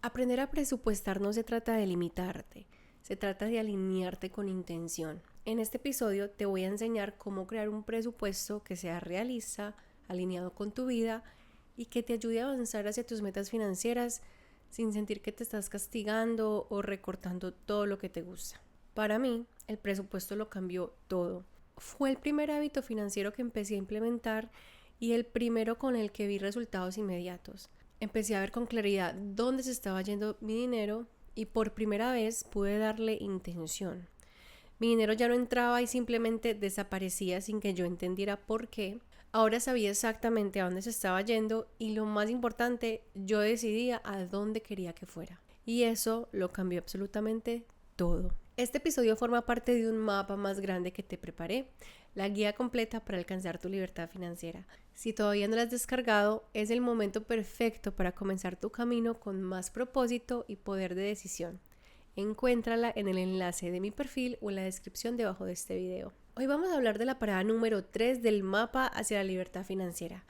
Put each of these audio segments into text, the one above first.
Aprender a presupuestar no se trata de limitarte, se trata de alinearte con intención. En este episodio te voy a enseñar cómo crear un presupuesto que sea realista, alineado con tu vida y que te ayude a avanzar hacia tus metas financieras sin sentir que te estás castigando o recortando todo lo que te gusta. Para mí, el presupuesto lo cambió todo. Fue el primer hábito financiero que empecé a implementar y el primero con el que vi resultados inmediatos. Empecé a ver con claridad dónde se estaba yendo mi dinero y por primera vez pude darle intención. Mi dinero ya no entraba y simplemente desaparecía sin que yo entendiera por qué. Ahora sabía exactamente a dónde se estaba yendo y lo más importante, yo decidía a dónde quería que fuera. Y eso lo cambió absolutamente todo. Este episodio forma parte de un mapa más grande que te preparé, la guía completa para alcanzar tu libertad financiera. Si todavía no la has descargado, es el momento perfecto para comenzar tu camino con más propósito y poder de decisión. Encuéntrala en el enlace de mi perfil o en la descripción debajo de este video. Hoy vamos a hablar de la parada número 3 del mapa hacia la libertad financiera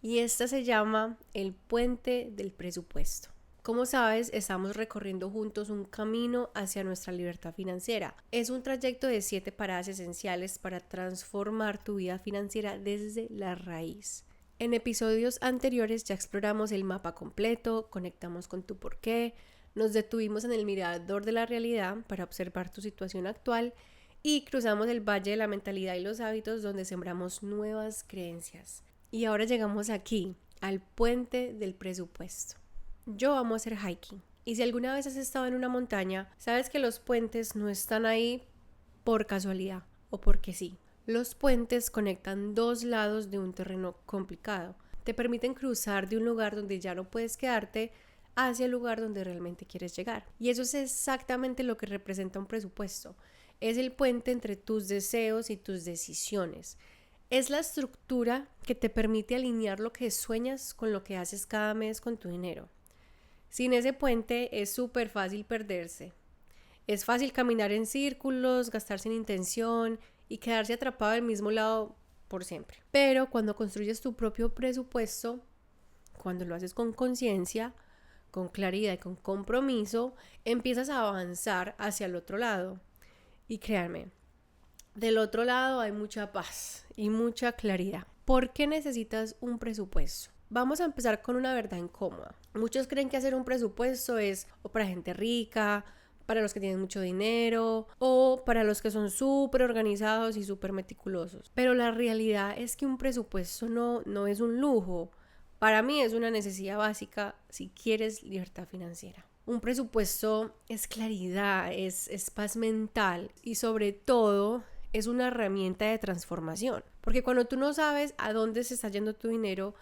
y esta se llama el puente del presupuesto. Como sabes, estamos recorriendo juntos un camino hacia nuestra libertad financiera. Es un trayecto de 7 paradas esenciales para transformar tu vida financiera desde la raíz. En episodios anteriores ya exploramos el mapa completo, conectamos con tu porqué, nos detuvimos en el mirador de la realidad para observar tu situación actual y cruzamos el valle de la mentalidad y los hábitos donde sembramos nuevas creencias. Y ahora llegamos aquí, al puente del presupuesto. Yo amo hacer hiking y si alguna vez has estado en una montaña, sabes que los puentes no están ahí por casualidad o porque sí. Los puentes conectan dos lados de un terreno complicado. Te permiten cruzar de un lugar donde ya no puedes quedarte hacia el lugar donde realmente quieres llegar. Y eso es exactamente lo que representa un presupuesto. Es el puente entre tus deseos y tus decisiones. Es la estructura que te permite alinear lo que sueñas con lo que haces cada mes con tu dinero. Sin ese puente es súper fácil perderse. Es fácil caminar en círculos, gastar sin intención y quedarse atrapado al mismo lado por siempre. Pero cuando construyes tu propio presupuesto, cuando lo haces con conciencia, con claridad y con compromiso, empiezas a avanzar hacia el otro lado. Y créanme, del otro lado hay mucha paz y mucha claridad. ¿Por qué necesitas un presupuesto? Vamos a empezar con una verdad incómoda. Muchos creen que hacer un presupuesto es o para gente rica, para los que tienen mucho dinero o para los que son súper organizados y súper meticulosos. Pero la realidad es que un presupuesto no es un lujo. Para mí es una necesidad básica si quieres libertad financiera. Un presupuesto es claridad, es paz mental y sobre todo es una herramienta de transformación. Porque cuando tú no sabes a dónde se está yendo tu dinero,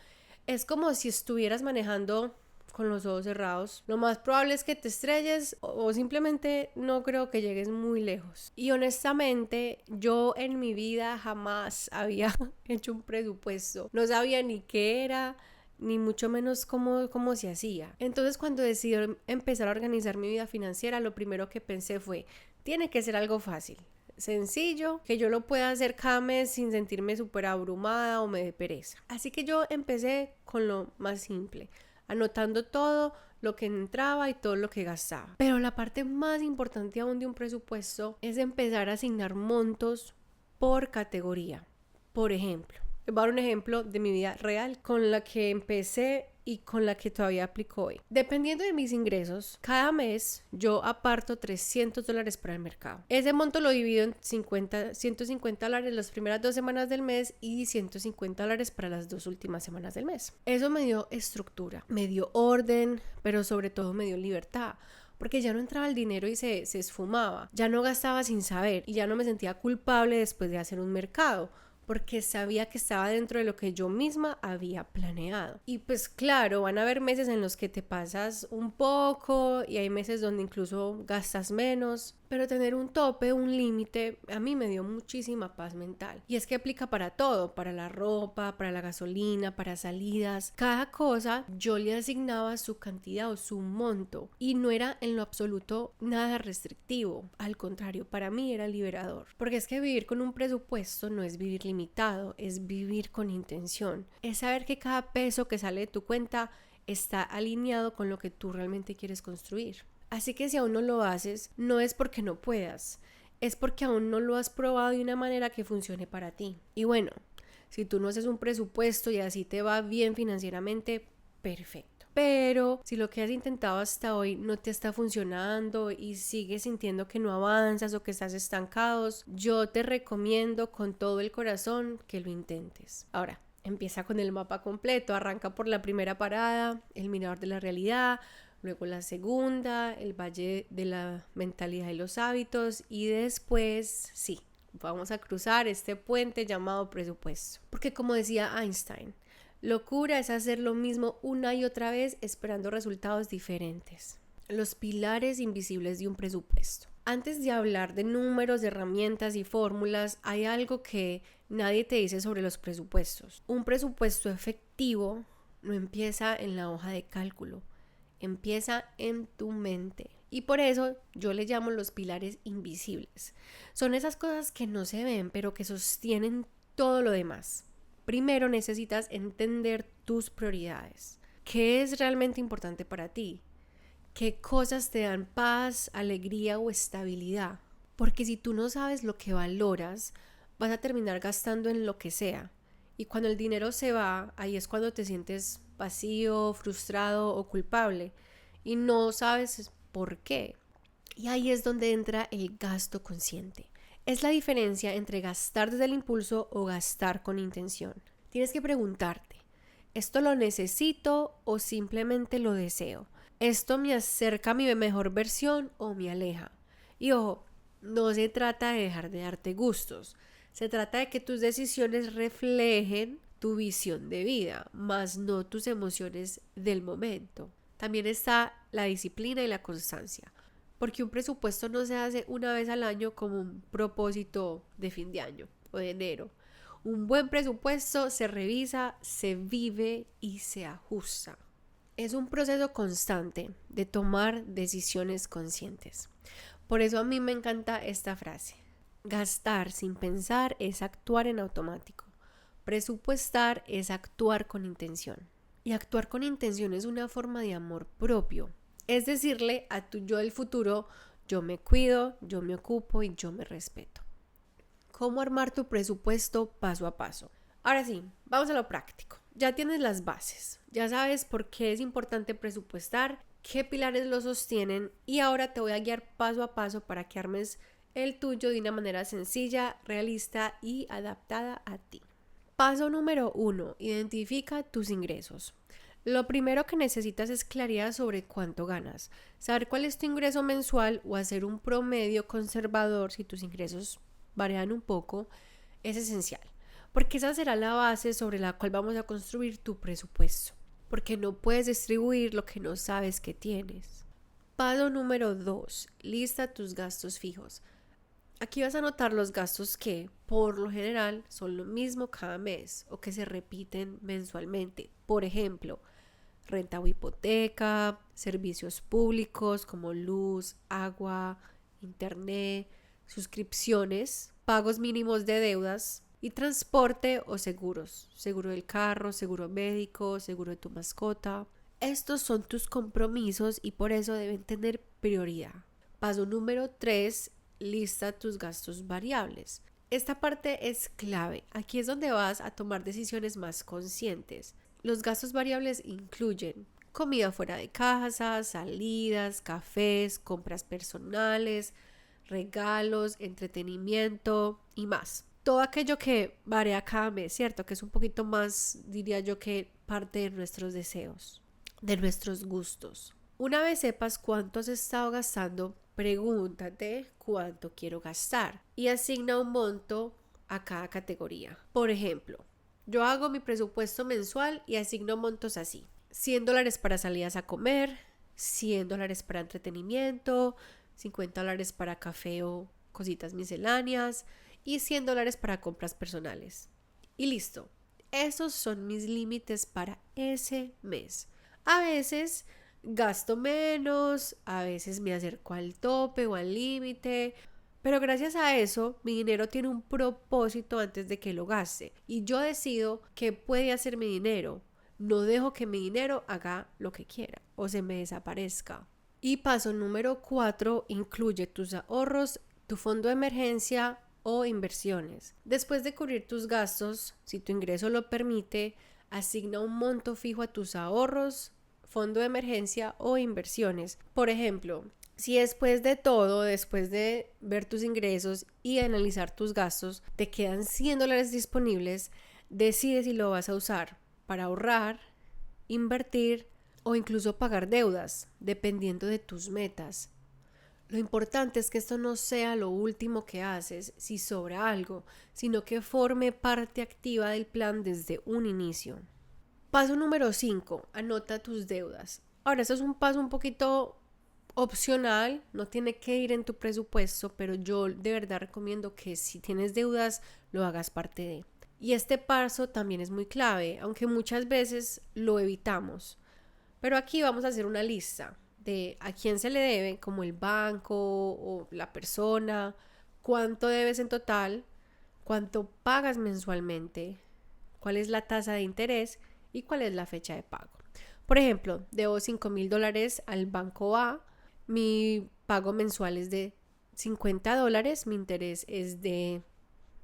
es como si estuvieras manejando con los ojos cerrados. Lo más probable es que te estrelles o simplemente no creo que llegues muy lejos. Y honestamente, yo en mi vida jamás había hecho un presupuesto. No sabía ni qué era, ni mucho menos cómo se hacía. Entonces, cuando decidí empezar a organizar mi vida financiera, lo primero que pensé fue, tiene que ser algo fácil, sencillo, que yo lo pueda hacer cada mes sin sentirme súper abrumada o me dé pereza. Así que yo empecé con lo más simple, anotando todo lo que entraba y todo lo que gastaba. Pero la parte más importante aún de un presupuesto es empezar a asignar montos por categoría. Por ejemplo, voy a dar un ejemplo de mi vida real con la que empecé y con la que todavía aplico hoy. Dependiendo de mis ingresos, cada mes yo aparto $300 para el mercado. Ese monto lo divido en $150 las primeras 2 semanas del mes y $150 para las 2 últimas semanas del mes. Eso me dio estructura, me dio orden, pero sobre todo me dio libertad. Porque ya no entraba el dinero y se esfumaba, ya no gastaba sin saber y ya no me sentía culpable después de hacer un mercado, porque sabía que estaba dentro de lo que yo misma había planeado. Y pues claro, van a haber meses en los que te pasas un poco y hay meses donde incluso gastas menos, pero tener un tope, un límite, a mí me dio muchísima paz mental. Y es que aplica para todo, para la ropa, para la gasolina, para salidas. Cada cosa yo le asignaba su cantidad o su monto y no era en lo absoluto nada restrictivo. Al contrario, para mí era liberador. Porque es que vivir con un presupuesto no es vivir limitado, es vivir con intención. Es saber que cada peso que sale de tu cuenta está alineado con lo que tú realmente quieres construir. Así que si aún no lo haces, no es porque no puedas, es porque aún no lo has probado de una manera que funcione para ti. Y bueno, si tú no haces un presupuesto y así te va bien financieramente, perfecto. Pero si lo que has intentado hasta hoy no te está funcionando y sigues sintiendo que no avanzas o que estás estancados, yo te recomiendo con todo el corazón que lo intentes. Ahora, empieza con el mapa completo, arranca por la primera parada, el mirador de la realidad, luego la segunda, el valle de la mentalidad y los hábitos, y después, sí, vamos a cruzar este puente llamado presupuesto. Porque como decía Einstein, locura es hacer lo mismo una y otra vez esperando resultados diferentes. Los pilares invisibles de un presupuesto. Antes de hablar de números, de herramientas y fórmulas, hay algo que nadie te dice sobre los presupuestos. Un presupuesto efectivo no empieza en la hoja de cálculo, empieza en tu mente. Y por eso yo le llamo los pilares invisibles. Son esas cosas que no se ven, pero que sostienen todo lo demás. Primero necesitas entender tus prioridades. ¿Qué es realmente importante para ti? ¿Qué cosas te dan paz, alegría o estabilidad? Porque si tú no sabes lo que valoras, vas a terminar gastando en lo que sea. Y cuando el dinero se va, ahí es cuando te sientes vacío, frustrado o culpable. Y no sabes por qué. Y ahí es donde entra el gasto consciente. Es la diferencia entre gastar desde el impulso o gastar con intención. Tienes que preguntarte, ¿esto lo necesito o simplemente lo deseo? ¿Esto me acerca a mi mejor versión o me aleja? Y ojo, no se trata de dejar de darte gustos. Se trata de que tus decisiones reflejen tu visión de vida, más no tus emociones del momento. También está la disciplina y la constancia. Porque un presupuesto no se hace una vez al año como un propósito de fin de año o de enero. Un buen presupuesto se revisa, se vive y se ajusta. Es un proceso constante de tomar decisiones conscientes. Por eso a mí me encanta esta frase. Gastar sin pensar es actuar en automático. Presupuestar es actuar con intención. Y actuar con intención es una forma de amor propio. Es decirle a tu yo del futuro, yo me cuido, yo me ocupo y yo me respeto. ¿Cómo armar tu presupuesto paso a paso? Ahora sí, vamos a lo práctico. Ya tienes las bases, ya sabes por qué es importante presupuestar, qué pilares lo sostienen y ahora te voy a guiar paso a paso para que armes el tuyo de una manera sencilla, realista y adaptada a ti. Paso número 1, identifica tus ingresos. Lo primero que necesitas es claridad sobre cuánto ganas. Saber cuál es tu ingreso mensual o hacer un promedio conservador si tus ingresos varían un poco es esencial. Porque esa será la base sobre la cual vamos a construir tu presupuesto. Porque no puedes distribuir lo que no sabes que tienes. Paso número 2. Lista tus gastos fijos. Aquí vas a notar los gastos que, por lo general, son lo mismo cada mes o que se repiten mensualmente. Por ejemplo, renta o hipoteca, servicios públicos como luz, agua, internet, suscripciones, pagos mínimos de deudas y transporte o seguros, seguro del carro, seguro médico, seguro de tu mascota. Estos son tus compromisos y por eso deben tener prioridad. Paso número 3, lista tus gastos variables. Esta parte es clave. Aquí es donde vas a tomar decisiones más conscientes. Los gastos variables incluyen comida fuera de casa, salidas, cafés, compras personales, regalos, entretenimiento y más. Todo aquello que varía cada mes, ¿cierto? Que es un poquito más, diría yo, que parte de nuestros deseos, de nuestros gustos. Una vez sepas cuánto has estado gastando, pregúntate cuánto quiero gastar y asigna un monto a cada categoría. Por ejemplo, yo hago mi presupuesto mensual y asigno montos así. $100 para salidas a comer, $100 para entretenimiento, $50 para café o cositas misceláneas y $100 para compras personales. Y listo. Esos son mis límites para ese mes. A veces gasto menos, a veces me acerco al tope o al límite, pero gracias a eso mi dinero tiene un propósito antes de que lo gaste y yo decido qué puede hacer mi dinero, No dejo que mi dinero haga lo que quiera o se me desaparezca. Y paso número 4, incluye tus ahorros, tu fondo de emergencia o inversiones. Después de cubrir tus gastos, si tu ingreso lo permite, asigna un monto fijo a tus ahorros, fondo de emergencia o inversiones. Por ejemplo, si después de todo, después de ver tus ingresos y analizar tus gastos, te quedan $100 disponibles, decide si lo vas a usar para ahorrar, invertir o incluso pagar deudas, dependiendo de tus metas. Lo importante es que esto no sea lo último que haces si sobra algo, sino que forme parte activa del plan desde un inicio. Paso número 5, anota tus deudas. Ahora, esto es un paso un poquito opcional, no tiene que ir en tu presupuesto, pero yo de verdad recomiendo que si tienes deudas, lo hagas parte de. Y este paso también es muy clave, aunque muchas veces lo evitamos. Pero aquí vamos a hacer una lista de a quién se le debe, como el banco o la persona, cuánto debes en total, cuánto pagas mensualmente, cuál es la tasa de interés y cuál es la fecha de pago. Por ejemplo, debo $5,000 al banco A, mi pago mensual es de $50, mi interés es de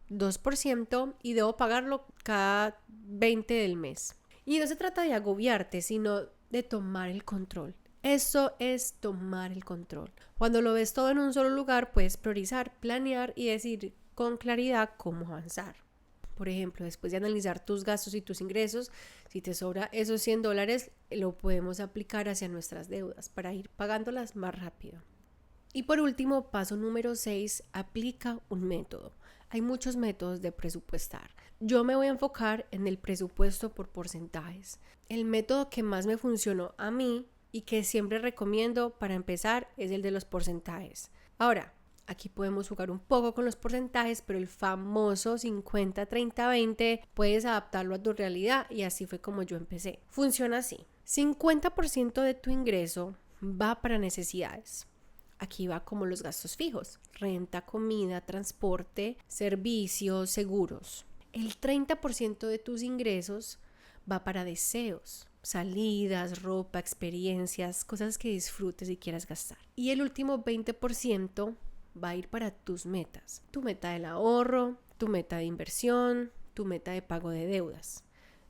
2% y debo pagarlo cada 20 del mes. Y no se trata de agobiarte, sino de tomar el control. Eso es tomar el control. Cuando lo ves todo en un solo lugar, puedes priorizar, planear y decir con claridad cómo avanzar. Por ejemplo, después de analizar tus gastos y tus ingresos, si te sobra esos $100, lo podemos aplicar hacia nuestras deudas para ir pagándolas más rápido. Y por último, paso número 6, aplica un método. Hay muchos métodos de presupuestar. Yo me voy a enfocar en el presupuesto por porcentajes. El método que más me funcionó a mí y que siempre recomiendo para empezar es el de los porcentajes. Ahora, aquí podemos jugar un poco con los porcentajes, pero el famoso 50-30-20 puedes adaptarlo a tu realidad y así fue como yo empecé. Funciona así. 50% de tu ingreso va para necesidades. Aquí va como los gastos fijos: renta, comida, transporte, servicios, seguros. El 30% de tus ingresos va para deseos, salidas, ropa, experiencias, cosas que disfrutes y quieras gastar. Y el último 20% va a ir para tus metas. Tu meta del ahorro, tu meta de inversión, tu meta de pago de deudas.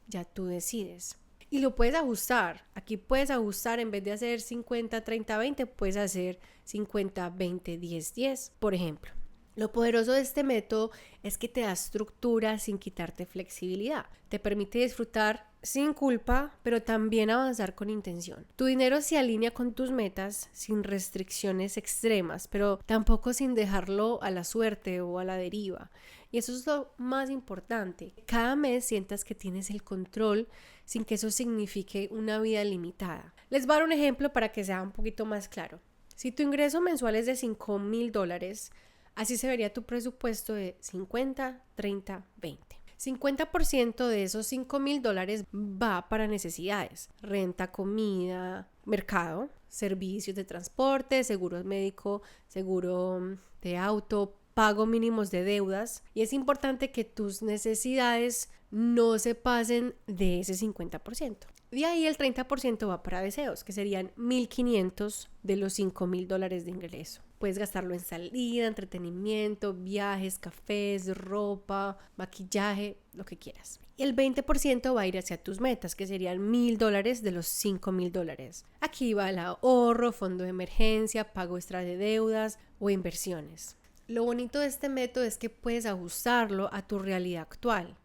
Ya tú decides. Y lo puedes ajustar. Aquí puedes ajustar, en vez de hacer 50-30-20, puedes hacer 50-20-10-10, por ejemplo. Lo poderoso de este método es que te da estructura sin quitarte flexibilidad. Te permite disfrutar sin culpa, pero también avanzar con intención. Tu dinero se alinea con tus metas sin restricciones extremas, pero tampoco sin dejarlo a la suerte o a la deriva. Y eso es lo más importante. Cada mes sientas que tienes el control sin que eso signifique una vida limitada. Les voy a dar un ejemplo para que sea un poquito más claro. Si tu ingreso mensual es de $5,000, así se vería tu presupuesto de 50-30-20. 50% de esos $5,000 va para necesidades: renta, comida, mercado, servicios de transporte, seguro médico, seguro de auto, pago mínimos de deudas. Y es importante que tus necesidades no se pasen de ese 50%. De ahí el 30% va para deseos, que serían $1,500 de los $5,000 de ingreso. Puedes gastarlo en salida, entretenimiento, viajes, cafés, ropa, maquillaje, lo que quieras. Y el 20% va a ir hacia tus metas, que serían $1,000 de los $5,000. Aquí va el ahorro, fondo de emergencia, pago extra de deudas o inversiones. Lo bonito de este método es que puedes ajustarlo a tu realidad actual.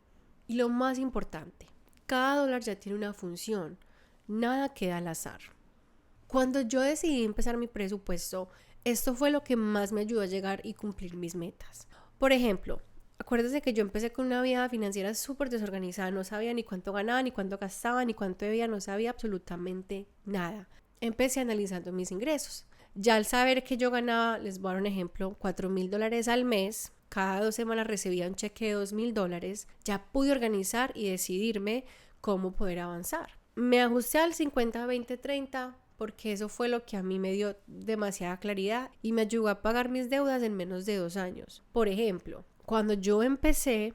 Y lo más importante, cada dólar ya tiene una función, nada queda al azar. Cuando yo decidí empezar mi presupuesto, esto fue lo que más me ayudó a llegar y cumplir mis metas. Por ejemplo, acuérdate que yo empecé con una vida financiera súper desorganizada, no sabía ni cuánto ganaba, ni cuánto gastaba, ni cuánto debía, no sabía absolutamente nada. Empecé analizando mis ingresos. Ya al saber que yo ganaba, les voy a dar un ejemplo, $4,000 al mes, cada 2 semanas recibía un cheque de $2,000, ya pude organizar y decidirme cómo poder avanzar. Me ajusté al 50-20-30 porque eso fue lo que a mí me dio demasiada claridad y me ayudó a pagar mis deudas en menos de 2 años. Por ejemplo, cuando yo empecé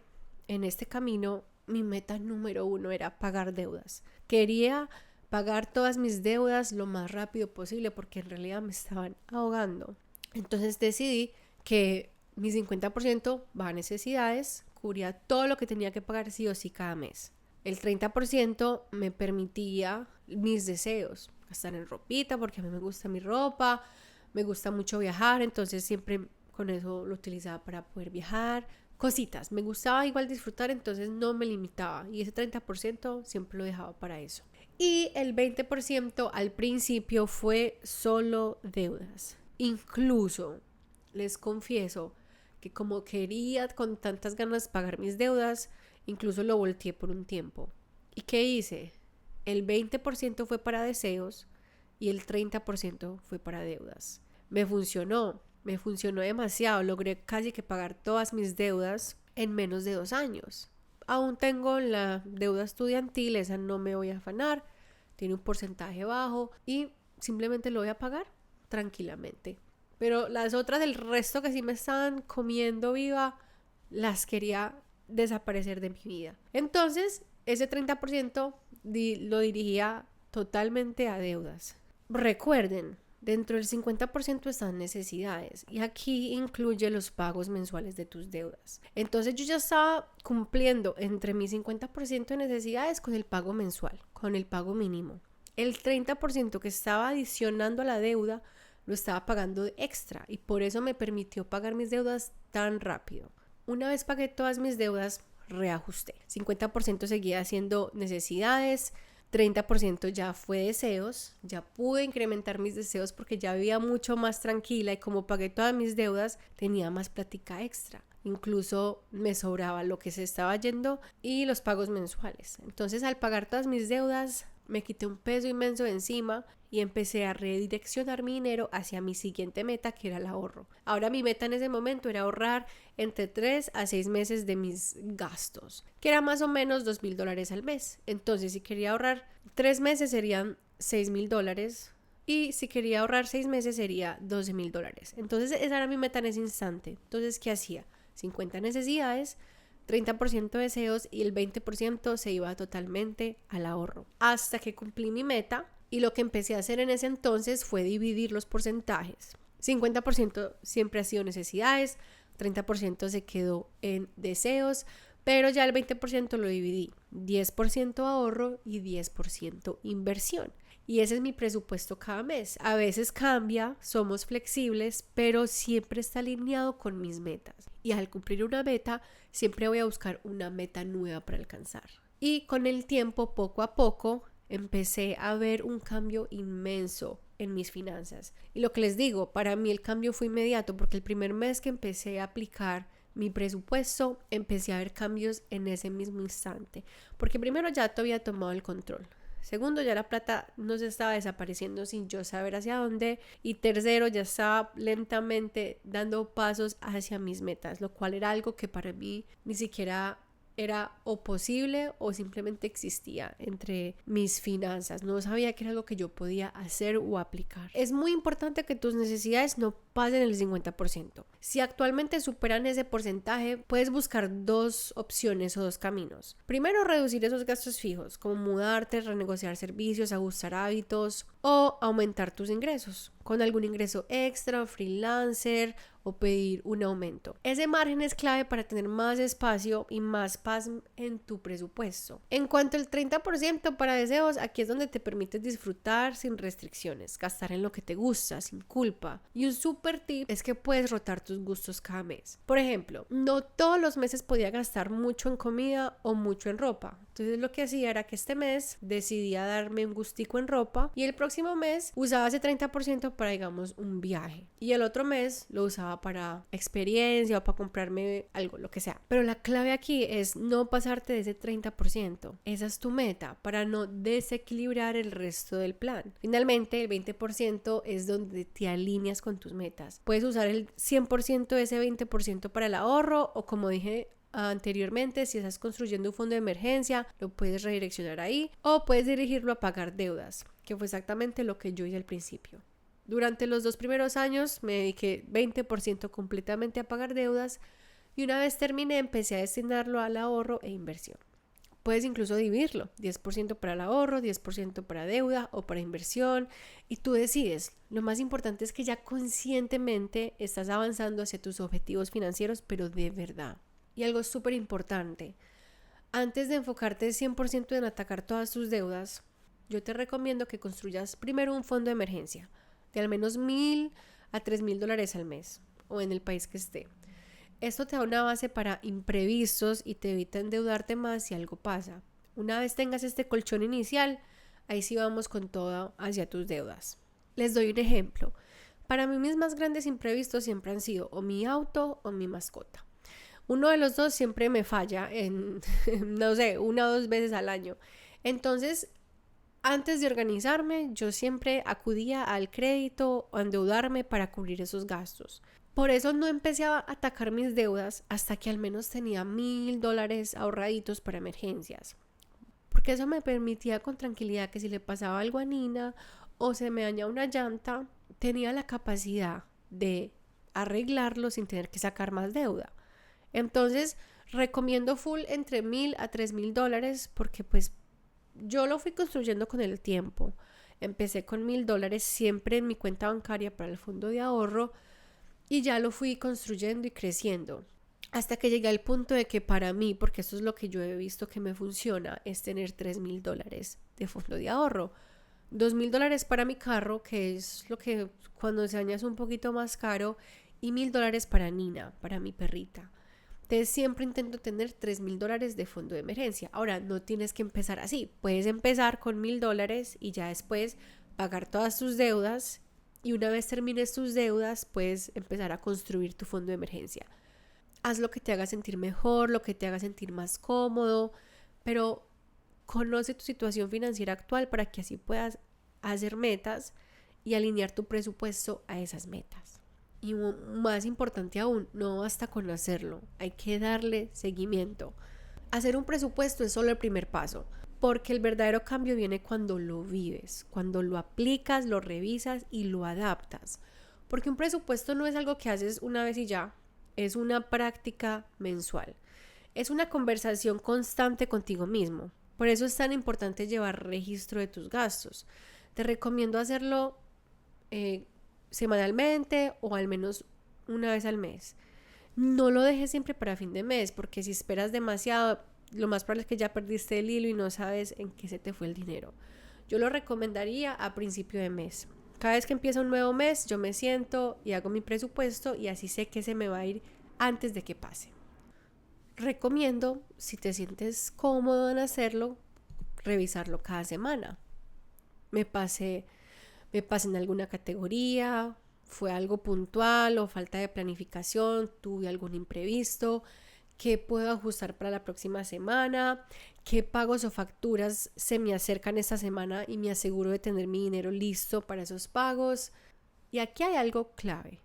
en este camino, mi meta número 1 era pagar deudas. Quería pagar todas mis deudas lo más rápido posible porque en realidad me estaban ahogando. Entonces decidí que mi 50% va a necesidades, cubría todo lo que tenía que pagar sí o sí cada mes. El 30% me permitía mis deseos, gastar en ropita porque a mí me gusta mi ropa, me gusta mucho viajar, entonces siempre con eso lo utilizaba para poder viajar. Cositas, me gustaba igual disfrutar, entonces no me limitaba y ese 30% siempre lo dejaba para eso. Y el 20% al principio fue solo deudas. Incluso les confieso que como quería con tantas ganas pagar mis deudas, incluso lo volteé por un tiempo. ¿Y qué hice? El 20% fue para deseos y el 30% fue para deudas. Me funcionó demasiado. Logré casi que pagar todas mis deudas en menos de 2 años. Aún tengo la deuda estudiantil, esa no me voy a afanar, tiene un porcentaje bajo y simplemente lo voy a pagar tranquilamente. Pero las otras del resto que sí me estaban comiendo viva, las quería desaparecer de mi vida. Entonces, ese 30% lo dirigía totalmente a deudas. Recuerden, dentro del 50% están necesidades y aquí incluye los pagos mensuales de tus deudas. Entonces yo ya estaba cumpliendo entre mi 50% de necesidades con el pago mensual, con el pago mínimo. El 30% que estaba adicionando a la deuda lo estaba pagando de extra y por eso me permitió pagar mis deudas tan rápido. Una vez pagué todas mis deudas, reajusté. 50% seguía siendo necesidades, 30% ya fue deseos, ya pude incrementar mis deseos porque ya vivía mucho más tranquila y como pagué todas mis deudas, tenía más plática extra. Incluso me sobraba lo que se estaba yendo y los pagos mensuales. Entonces, al pagar todas mis deudas, me quité un peso inmenso de encima y empecé a redireccionar mi dinero hacia mi siguiente meta, que era el ahorro. Ahora mi meta en ese momento era ahorrar entre 3 a 6 meses de mis gastos, que era más o menos $2,000 al mes. Entonces, si quería ahorrar 3 meses serían $6,000 y si quería ahorrar 6 meses sería $12,000. Entonces, esa era mi meta en ese instante. Entonces, ¿qué hacía? 50 necesidades, 30% deseos y el 20% se iba totalmente al ahorro. Hasta que cumplí mi meta y lo que empecé a hacer en ese entonces fue dividir los porcentajes. 50% siempre ha sido necesidades, 30% se quedó en deseos, pero ya el 20% lo dividí. 10% ahorro y 10% inversión. Y ese es mi presupuesto cada mes. A veces cambia, somos flexibles, pero siempre está alineado con mis metas. Y al cumplir una meta, siempre voy a buscar una meta nueva para alcanzar. Y con el tiempo, poco a poco, empecé a ver un cambio inmenso en mis finanzas. Y lo que les digo, para mí el cambio fue inmediato porque el primer mes que empecé a aplicar mi presupuesto, empecé a ver cambios en ese mismo instante. Porque primero ya te había tomado el control. Segundo, ya la plata no se estaba desapareciendo sin yo saber hacia dónde. Y tercero, ya estaba lentamente dando pasos hacia mis metas, lo cual era algo que para mí ni siquiera era o posible o simplemente existía entre mis finanzas. No sabía que era algo que yo podía hacer o aplicar. Es muy importante que tus necesidades no pasen el 50%. Si actualmente superan ese porcentaje, puedes buscar 2 opciones o 2 caminos. Primero, reducir esos gastos fijos, como mudarte, renegociar servicios, ajustar hábitos o aumentar tus ingresos con algún ingreso extra, freelancer o pedir un aumento. Ese margen es clave para tener más espacio y más paz en tu presupuesto. En cuanto al 30% para deseos, aquí es donde te permites disfrutar sin restricciones, gastar en lo que te gusta, sin culpa. Y un super tip es que puedes rotar tus gustos cada mes. Por ejemplo, no todos los meses podía gastar mucho en comida o mucho en ropa. Entonces lo que hacía era que este mes decidía darme un gustico en ropa y el próximo mes usaba ese 30% para, digamos, un viaje. Y el otro mes lo usaba para experiencia o para comprarme algo, lo que sea. Pero la clave aquí es no pasarte de ese 30%. Esa es tu meta para no desequilibrar el resto del plan. Finalmente, el 20% es donde te alineas con tus metas. Puedes usar el 100% de ese 20% para el ahorro o, como dije anteriormente, si estás construyendo un fondo de emergencia, lo puedes redireccionar ahí o puedes dirigirlo a pagar deudas, que fue exactamente lo que yo hice al principio. Durante los 2 primeros años me dediqué 20% completamente a pagar deudas y una vez terminé empecé a destinarlo al ahorro e inversión. Puedes incluso dividirlo, 10% para el ahorro, 10% para deuda o para inversión, y tú decides. Lo más importante es que ya conscientemente estás avanzando hacia tus objetivos financieros, pero de verdad. Y algo súper importante, antes de enfocarte 100% en atacar todas tus deudas, yo te recomiendo que construyas primero un fondo de emergencia de al menos $1,000 a $3,000 al mes o en el país que esté. Esto te da una base para imprevistos y te evita endeudarte más si algo pasa. Una vez tengas este colchón inicial, ahí sí vamos con todo hacia tus deudas. Les doy un ejemplo. Para mí mis más grandes imprevistos siempre han sido o mi auto o mi mascota. Uno de los dos siempre me falla en, no sé, 1 o 2 veces al año. Entonces, antes de organizarme, yo siempre acudía al crédito o a endeudarme para cubrir esos gastos. Por eso no empecé a atacar mis deudas hasta que al menos tenía $1,000 ahorraditos para emergencias. Porque eso me permitía con tranquilidad que si le pasaba algo a Nina o se me dañaba una llanta, tenía la capacidad de arreglarlo sin tener que sacar más deuda. Entonces, recomiendo full entre $1,000 a $3,000 porque pues yo lo fui construyendo con el tiempo. Empecé con $1,000 siempre en mi cuenta bancaria para el fondo de ahorro y ya lo fui construyendo y creciendo. Hasta que llegué al punto de que para mí, porque eso es lo que yo he visto que me funciona, es tener $3,000 de fondo de ahorro. $2,000 para mi carro, que es lo que cuando se añade es un poquito más caro, y $1,000 para Nina, para mi perrita. Entonces siempre intento tener $3,000 de fondo de emergencia. Ahora, no tienes que empezar así. Puedes empezar con $1,000 y ya después pagar todas tus deudas. Y una vez termines tus deudas, puedes empezar a construir tu fondo de emergencia. Haz lo que te haga sentir mejor, lo que te haga sentir más cómodo, pero conoce tu situación financiera actual para que así puedas hacer metas y alinear tu presupuesto a esas metas. Y más importante aún, no basta con hacerlo, hay que darle seguimiento. Hacer un presupuesto es solo el primer paso, porque el verdadero cambio viene cuando lo vives, cuando lo aplicas, lo revisas y lo adaptas. Porque un presupuesto no es algo que haces una vez y ya, es una práctica mensual. Es una conversación constante contigo mismo. Por eso es tan importante llevar registro de tus gastos. Te recomiendo hacerlo semanalmente o al menos una vez al mes. No lo dejes siempre para fin de mes, porque si esperas demasiado, lo más probable es que ya perdiste el hilo y no sabes en qué se te fue el dinero. Yo lo recomendaría a principio de mes. Cada vez que empieza un nuevo mes, yo me siento y hago mi presupuesto y así sé que se me va a ir antes de que pase. Recomiendo, si te sientes cómodo en hacerlo, revisarlo cada semana. Me pasé en alguna categoría, fue algo puntual o falta de planificación, tuve algún imprevisto, qué puedo ajustar para la próxima semana, qué pagos o facturas se me acercan esta semana y me aseguro de tener mi dinero listo para esos pagos. Y aquí hay algo clave.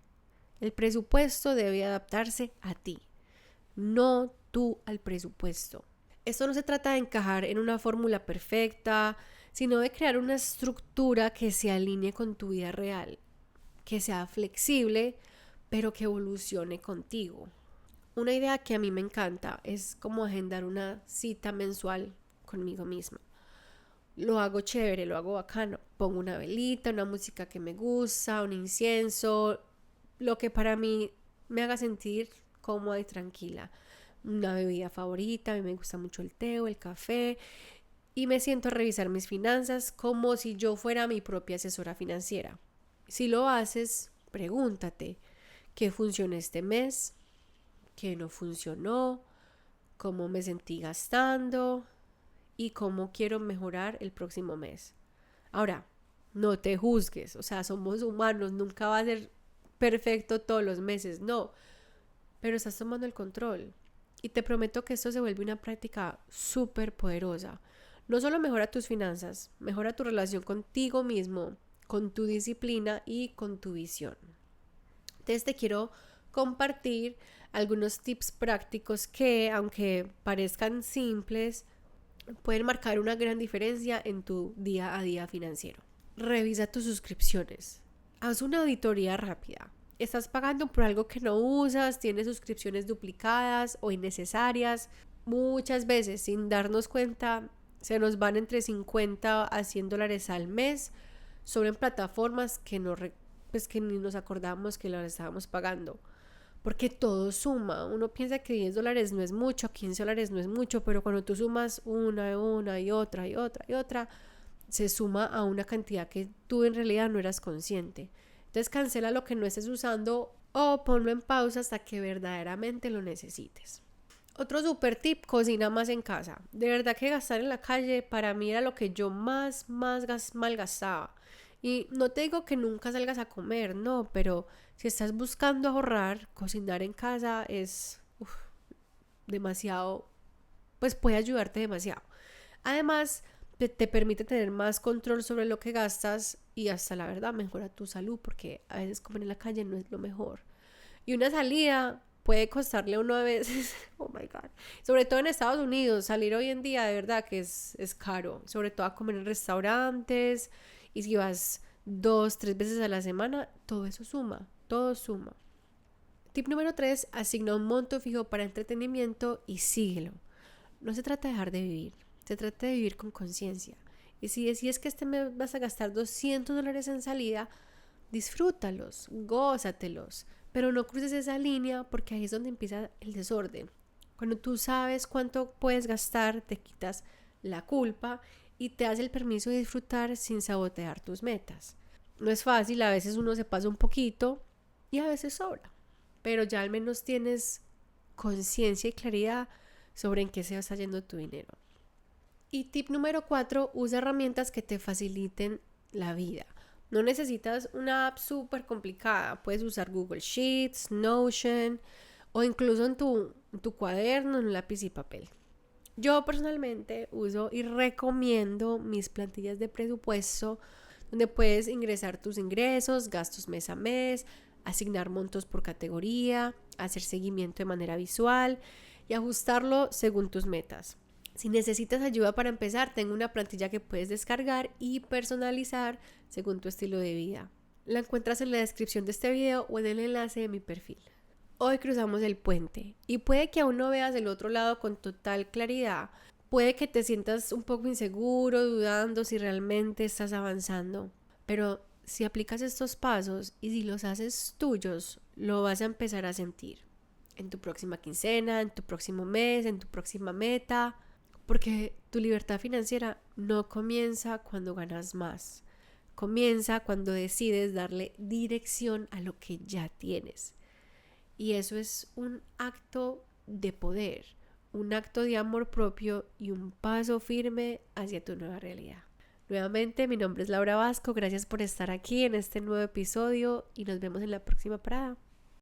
El presupuesto debe adaptarse a ti, no tú al presupuesto. Esto no se trata de encajar en una fórmula perfecta, sino de crear una estructura que se alinee con tu vida real, que sea flexible, pero que evolucione contigo. Una idea que a mí me encanta es como agendar una cita mensual conmigo misma. Lo hago chévere, lo hago bacano. Pongo una velita, una música que me gusta, un incienso, lo que para mí me haga sentir cómoda y tranquila. Una bebida favorita, a mí me gusta mucho el té o el café. Y me siento a revisar mis finanzas como si yo fuera mi propia asesora financiera. Si lo haces, pregúntate, ¿qué funcionó este mes? ¿Qué no funcionó? ¿Cómo me sentí gastando? ¿Y cómo quiero mejorar el próximo mes? Ahora, no te juzgues, o sea, somos humanos, nunca va a ser perfecto todos los meses, no. Pero estás tomando el control. Y te prometo que esto se vuelve una práctica súper poderosa. No solo mejora tus finanzas, mejora tu relación contigo mismo, con tu disciplina y con tu visión. Entonces te quiero compartir algunos tips prácticos que, aunque parezcan simples, pueden marcar una gran diferencia en tu día a día financiero. Revisa tus suscripciones. Haz una auditoría rápida. ¿Estás pagando por algo que no usas? ¿Tienes suscripciones duplicadas o innecesarias? muchas veces sin darnos cuenta se nos van entre 50 a $100 al mes sobre plataformas que pues que ni nos acordamos que las estábamos pagando. Porque todo suma. Uno piensa que $10 no es mucho, $15 no es mucho, pero cuando tú sumas una y otra y otra y otra, se suma a una cantidad que tú en realidad no eras consciente. Entonces cancela lo que no estés usando o ponlo en pausa hasta que verdaderamente lo necesites. Otro super tip, cocina más en casa. De verdad que gastar en la calle para mí era lo que yo más malgastaba. Y no te digo que nunca salgas a comer, no, pero si estás buscando ahorrar, cocinar en casa es demasiado, pues puede ayudarte demasiado. Además, te permite tener más control sobre lo que gastas y hasta la verdad mejora tu salud porque a veces comer en la calle no es lo mejor. Y una salida puede costarle a uno a veces, oh my God, sobre todo en Estados Unidos, salir hoy en día de verdad que es caro, sobre todo a comer en restaurantes y si vas 2, 3 veces a la semana, todo eso suma, todo suma. Tip número 3, asigna un monto fijo para entretenimiento y síguelo. No se trata de dejar de vivir, se trata de vivir con conciencia. Y si decides que este mes vas a gastar $200 en salida, disfrútalos, gózatelos, pero no cruces esa línea porque ahí es donde empieza el desorden. Cuando tú sabes cuánto puedes gastar, te quitas la culpa y te das el permiso de disfrutar sin sabotear tus metas. No es fácil, a veces uno se pasa un poquito y a veces sobra, pero ya al menos tienes conciencia y claridad sobre en qué se está yendo tu dinero. Y tip número 4, usa herramientas que te faciliten la vida. No necesitas una app súper complicada. Puedes usar Google Sheets, Notion o incluso en tu cuaderno, en un lápiz y papel. Yo personalmente uso y recomiendo mis plantillas de presupuesto donde puedes ingresar tus ingresos, gastos mes a mes, asignar montos por categoría, hacer seguimiento de manera visual y ajustarlo según tus metas. Si necesitas ayuda para empezar, tengo una plantilla que puedes descargar y personalizar según tu estilo de vida. La encuentras en la descripción de este video o en el enlace de mi perfil. Hoy cruzamos el puente y puede que aún no veas el otro lado con total claridad. Puede que te sientas un poco inseguro, dudando si realmente estás avanzando. Pero si aplicas estos pasos y si los haces tuyos, lo vas a empezar a sentir. En tu próxima quincena, en tu próximo mes, en tu próxima meta. Porque tu libertad financiera no comienza cuando ganas más. Comienza cuando decides darle dirección a lo que ya tienes. Y eso es un acto de poder, un acto de amor propio y un paso firme hacia tu nueva realidad. Nuevamente, mi nombre es Laura Vasco. Gracias por estar aquí en este nuevo episodio y nos vemos en la próxima parada.